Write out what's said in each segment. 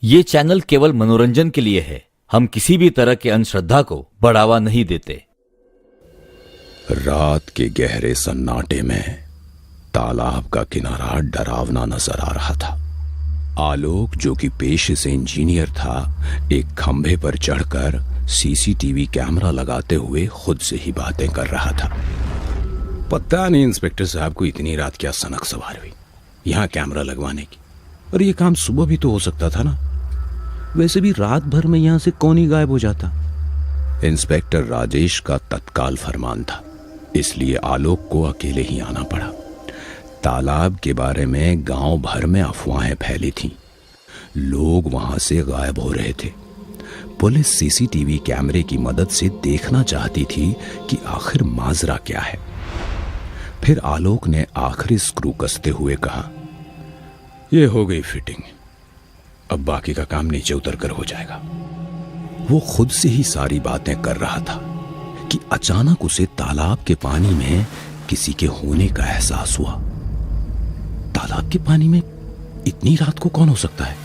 ये चैनल केवल मनोरंजन के लिए है। हम किसी भी तरह के अंधश्रद्धा को बढ़ावा नहीं देते। रात के गहरे सन्नाटे में तालाब का किनारा डरावना नजर आ रहा था। आलोक, जो कि पेशे से इंजीनियर था, एक खंभे पर चढ़कर सीसीटीवी कैमरा लगाते हुए खुद से ही बातें कर रहा था। पता नहीं इंस्पेक्टर साहब को इतनी रात क्या सनक सवार हुई यहां कैमरा लगवाने की। और ये काम सुबह भी तो हो सकता था ना। वैसे भी रात भर में यहां से कौन ही गायब हो जाता। इंस्पेक्टर राजेश का तत्काल फरमान था, इसलिए आलोक को अकेले ही आना पड़ा। तालाब के बारे में गांव भर में अफवाहें फैली थीं। लोग वहां से गायब हो रहे थे। पुलिस सीसीटीवी कैमरे की मदद से देखना चाहती थी कि आखिर माजरा क्या है। फिर आलोक ने आखिरी स्क्रू कसते हुए कहा, यह हो गई फिटिंग, अब बाकी का काम नीचे उतर कर हो जाएगा। वो खुद से ही सारी बातें कर रहा था कि अचानक उसे तालाब के पानी में किसी के होने का एहसास हुआ। तालाब के पानी में इतनी रात को कौन हो सकता है?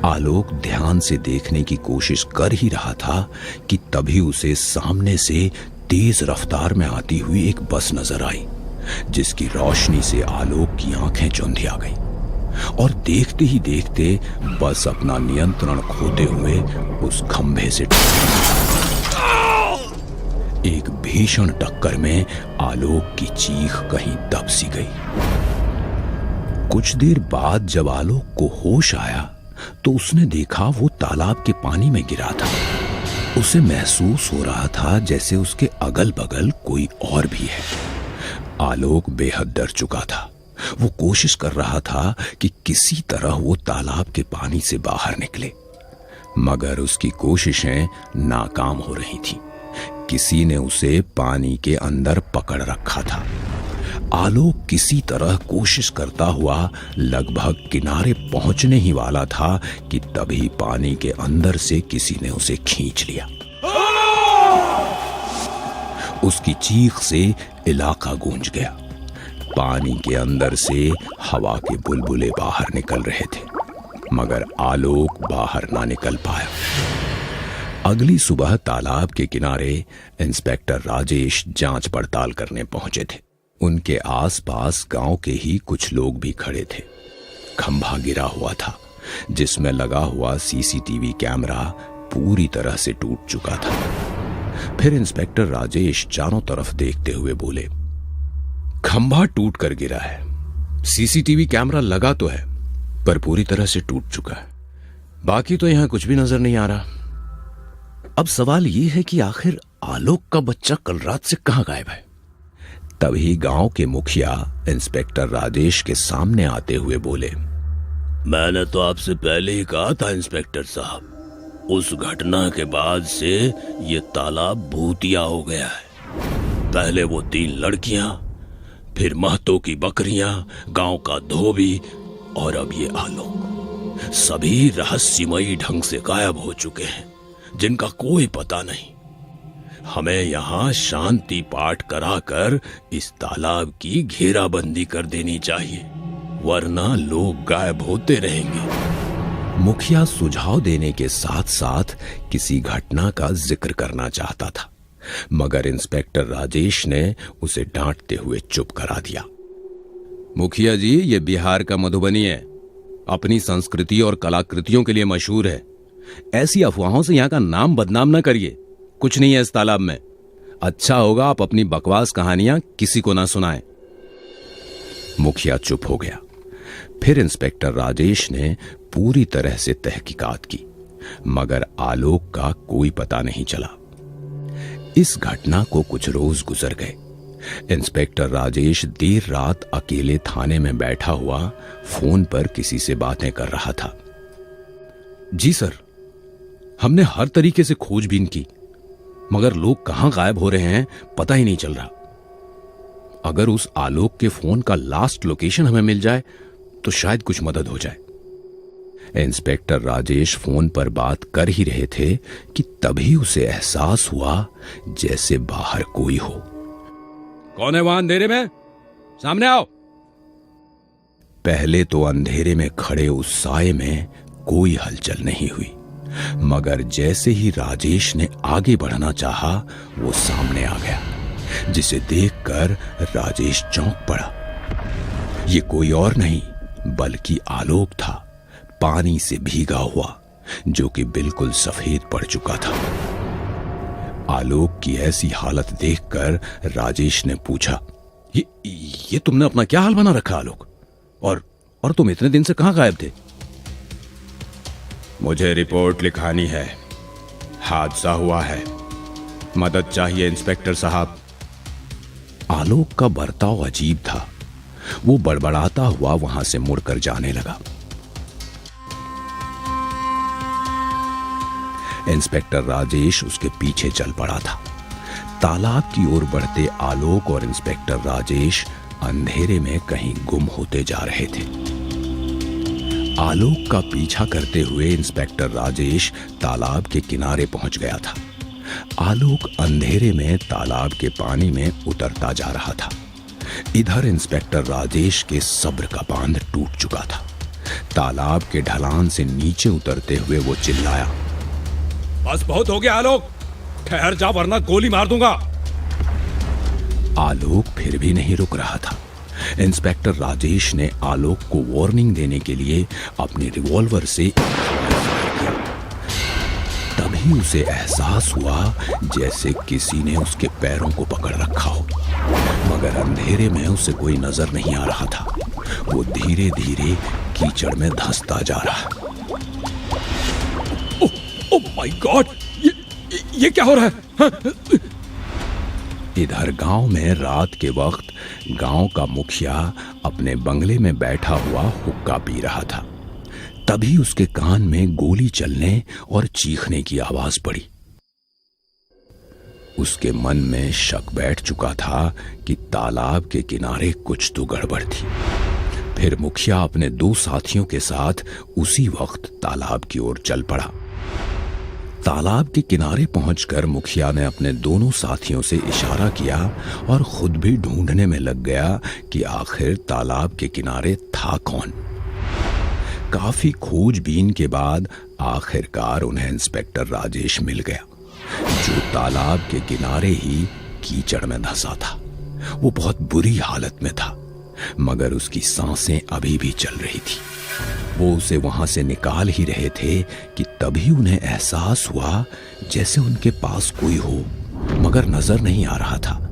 आलोक ध्यान से देखने की कोशिश कर ही रहा था कि तभी उसे सामने से तेज रफ्तार में आती हुई एक बस नजर आई, जिसकी रोशनी से आलोक की आंखें चौंधिया गई और देखते ही देखते बस अपना नियंत्रण खोते हुए उस खंभे से एक भीषण टक्कर में आलोक की चीख कहीं दब सी गई। कुछ देर बाद जब आलोक को होश आया तो उसने देखा वो तालाब के पानी में गिरा था। उसे महसूस हो रहा था जैसे उसके अगल बगल कोई और भी है। आलोक बेहद डर चुका था। वो कोशिश कर रहा था कि किसी तरह वो तालाब के पानी से बाहर निकले, मगर उसकी कोशिशें नाकाम हो रही थीं। किसी ने उसे पानी के अंदर पकड़ रखा था। आलोक किसी तरह कोशिश करता हुआ लगभग किनारे पहुंचने ही वाला था कि तभी पानी के अंदर से किसी ने उसे खींच लिया। उसकी चीख से इलाका गूंज गया। पानी के अंदर से हवा के बुलबुले बाहर निकल रहे थे, मगर आलोक बाहर ना निकल पाया। अगली सुबह तालाब के किनारे इंस्पेक्टर राजेश जांच पड़ताल करने पहुंचे थे। उनके आसपास गांव के ही कुछ लोग भी खड़े थे। खंभा गिरा हुआ था, जिसमें लगा हुआ सीसीटीवी कैमरा पूरी तरह से टूट चुका था। फिर इंस्पेक्टर राजेश चारों तरफ देखते हुए बोले, खंभा टूट कर गिरा है, सीसीटीवी कैमरा लगा तो है पर पूरी तरह से टूट चुका है। बाकी तो यहां कुछ भी नजर नहीं आ रहा। अब सवाल यह है कि आखिर आलोक का बच्चा कल रात से कहां गायब है? तभी गांव के मुखिया इंस्पेक्टर राजेश के सामने आते हुए बोले, मैंने तो आपसे पहले ही कहा था इंस्पेक्टर साहब, उस घटना के बाद से ये तालाब भूतिया हो गया है। पहले वो 3 लड़कियां, फिर महतो की बकरियां, गांव का धोबी और अब ये आलोक, सभी रहस्यमयी ढंग से गायब हो चुके हैं, जिनका कोई पता नहीं। हमें यहाँ शांति पाठ कराकर इस तालाब की घेराबंदी कर देनी चाहिए, वरना लोग गायब होते रहेंगे। मुखिया सुझाव देने के साथ साथ किसी घटना का जिक्र करना चाहता था, मगर इंस्पेक्टर राजेश ने उसे डांटते हुए चुप करा दिया। मुखिया जी, ये बिहार का मधुबनी है, अपनी संस्कृति और कलाकृतियों के लिए मशहूर है। ऐसी अफवाहों से यहाँ का नाम बदनाम ना करिए। कुछ नहीं है इस तालाब में। अच्छा होगा आप अपनी बकवास कहानियां किसी को ना सुनाएं। मुखिया चुप हो गया। फिर इंस्पेक्टर राजेश ने पूरी तरह से तहकीकात की, मगर आलोक का कोई पता नहीं चला। इस घटना को कुछ रोज गुजर गए। इंस्पेक्टर राजेश देर रात अकेले थाने में बैठा हुआ फोन पर किसी से बातें कर रहा था। जी सर, हमने हर तरीके से खोजबीन की, मगर लोग कहां गायब हो रहे हैं पता ही नहीं चल रहा। अगर उस आलोक के फोन का लास्ट लोकेशन हमें मिल जाए तो शायद कुछ मदद हो जाए। इंस्पेक्टर राजेश फोन पर बात कर ही रहे थे कि तभी उसे एहसास हुआ जैसे बाहर कोई हो। कौन है वहां अंधेरे में? सामने आओ। पहले तो अंधेरे में खड़े उस साये में कोई हलचल नहीं हुई, मगर जैसे ही राजेश ने आगे बढ़ना चाहा, वो सामने आ गया, जिसे देखकर राजेश चौंक पड़ा। ये कोई और नहीं बल्कि आलोक था, पानी से भीगा हुआ, जो कि बिल्कुल सफेद पड़ चुका था। आलोक की ऐसी हालत देखकर राजेश ने पूछा, ये तुमने अपना क्या हाल बना रखा आलोक? और तुम इतने दिन से कहां गायब थे? मुझे रिपोर्ट लिखानी है, हादसा हुआ है, मदद चाहिए इंस्पेक्टर साहब। आलोक का बर्ताव अजीब था। वो बड़बड़ाता हुआ वहां से मुड़कर जाने लगा। इंस्पेक्टर राजेश उसके पीछे चल पड़ा था। तालाब की ओर बढ़ते आलोक और इंस्पेक्टर राजेश अंधेरे में कहीं गुम होते जा रहे थे। आलोक का पीछा करते हुए इंस्पेक्टर राजेश तालाब के किनारे पहुंच गया था। आलोक अंधेरे में तालाब के पानी में उतरता जा रहा था। इधर इंस्पेक्टर राजेश के सब्र का बांध टूट चुका था। तालाब के ढलान से नीचे उतरते हुए वो चिल्लाया, बस बहुत हो गया आलोक, ठहर जा वरना गोली मार दूंगा। आलोक फिर भी नहीं रुक रहा था। इंस्पेक्टर राजेश ने आलोक को वार्निंग देने के लिए अपने रिवॉल्वर से तभी उसे एहसास हुआ जैसे किसी ने उसके पैरों को पकड़ रखा हो, मगर अंधेरे में उसे कोई नजर नहीं आ रहा था। वो धीरे धीरे कीचड़ में धंसता जा रहा। ओह माय गॉड, ये क्या हो रहा है? हाँ? इधर गांव में रात के वक्त गांव का मुखिया अपने बंगले में बैठा हुआ हुक्का पी रहा था। तभी उसके कान में गोली चलने और चीखने की आवाज पड़ी। उसके मन में शक बैठ चुका था कि तालाब के किनारे कुछ तो गड़बड़ थी। फिर मुखिया अपने 2 साथियों के साथ उसी वक्त तालाब की ओर चल पड़ा। तालाब के किनारे पहुंचकर मुखिया ने अपने दोनों साथियों से इशारा किया और खुद भी ढूंढने में लग गया कि आखिर तालाब के किनारे था कौन। काफी खोजबीन के बाद आखिरकार उन्हें इंस्पेक्टर राजेश मिल गया, जो तालाब के किनारे ही कीचड़ में धंसा था। वो बहुत बुरी हालत में था, मगर उसकी सांसें अभी भी चल रही थी। वो उसे वहां से निकाल ही रहे थे कि तभी उन्हें एहसास हुआ जैसे उनके पास कोई हो, मगर नजर नहीं आ रहा था।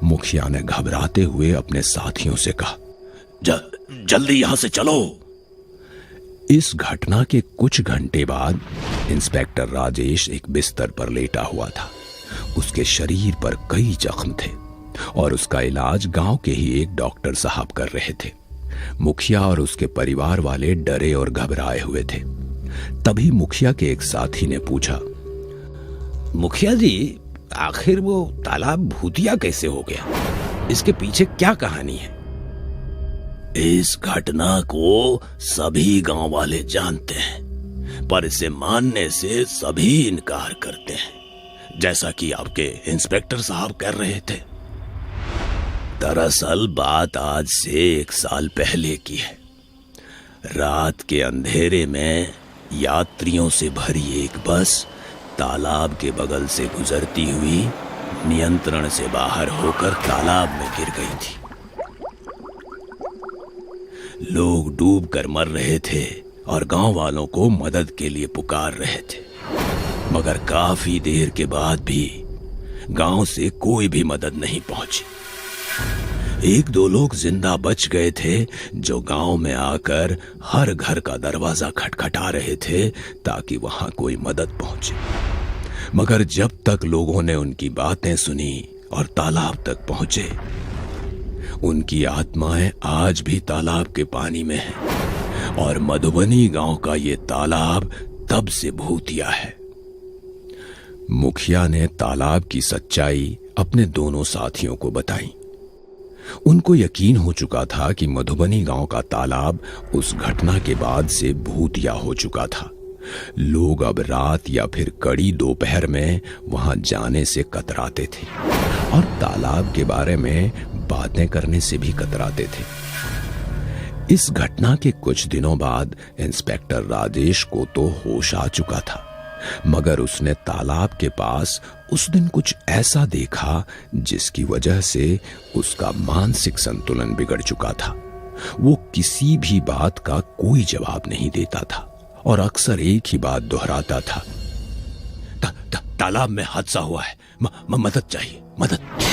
मुखिया ने घबराते हुए अपने साथियों से कहा, जल्दी यहां से चलो। इस घटना के कुछ घंटे बाद इंस्पेक्टर राजेश एक बिस्तर पर लेटा हुआ था। उसके शरीर पर कई जख्म थे और उसका इलाज गांव के ही एक डॉक्टर साहब कर रहे थे। मुखिया और उसके परिवार वाले डरे और घबराए हुए थे। तभी मुखिया के एक साथी ने पूछा, मुखिया जी, आखिर वो तालाब भूतिया कैसे हो गया? इसके पीछे क्या कहानी है? इस घटना को सभी गांव वाले जानते हैं, पर इसे मानने से सभी इनकार करते हैं, जैसा कि आपके इंस्पेक्टर साहब कर रहे थे। दरअसल बात आज से 1 साल पहले की है। रात के अंधेरे में यात्रियों से भरी एक बस तालाब के बगल से गुजरती हुई नियंत्रण से बाहर होकर तालाब में गिर गई थी। लोग डूब कर मर रहे थे और गांव वालों को मदद के लिए पुकार रहे थे, मगर काफी देर के बाद भी गांव से कोई भी मदद नहीं पहुंची। 1-2 लोग जिंदा बच गए थे, जो गांव में आकर हर घर का दरवाजा खटखटा रहे थे ताकि वहां कोई मदद पहुंचे। मगर जब तक लोगों ने उनकी बातें सुनी और तालाब तक पहुंचे, उनकी आत्माएं आज भी तालाब के पानी में हैं और मधुबनी गांव का ये तालाब तब से भूतिया है। मुखिया ने तालाब की सच्चाई अपने दोनों साथियों को बताई। उनको यकीन हो चुका था कि मधुबनी गांव का तालाब उस घटना के बाद से भूतिया हो चुका था। लोग अब रात या फिर कड़ी दोपहर में वहां जाने से कतराते थे और तालाब के बारे में बातें करने से भी कतराते थे। इस घटना के कुछ दिनों बाद इंस्पेक्टर राजेश को तो होश आ चुका था, मगर उसने तालाब के पास उस दिन कुछ ऐसा देखा जिसकी वजह से उसका मानसिक संतुलन बिगड़ चुका था। वो किसी भी बात का कोई जवाब नहीं देता था और अक्सर एक ही बात दोहराता था, तालाब में हादसा हुआ है, मदद चाहिए, मदद।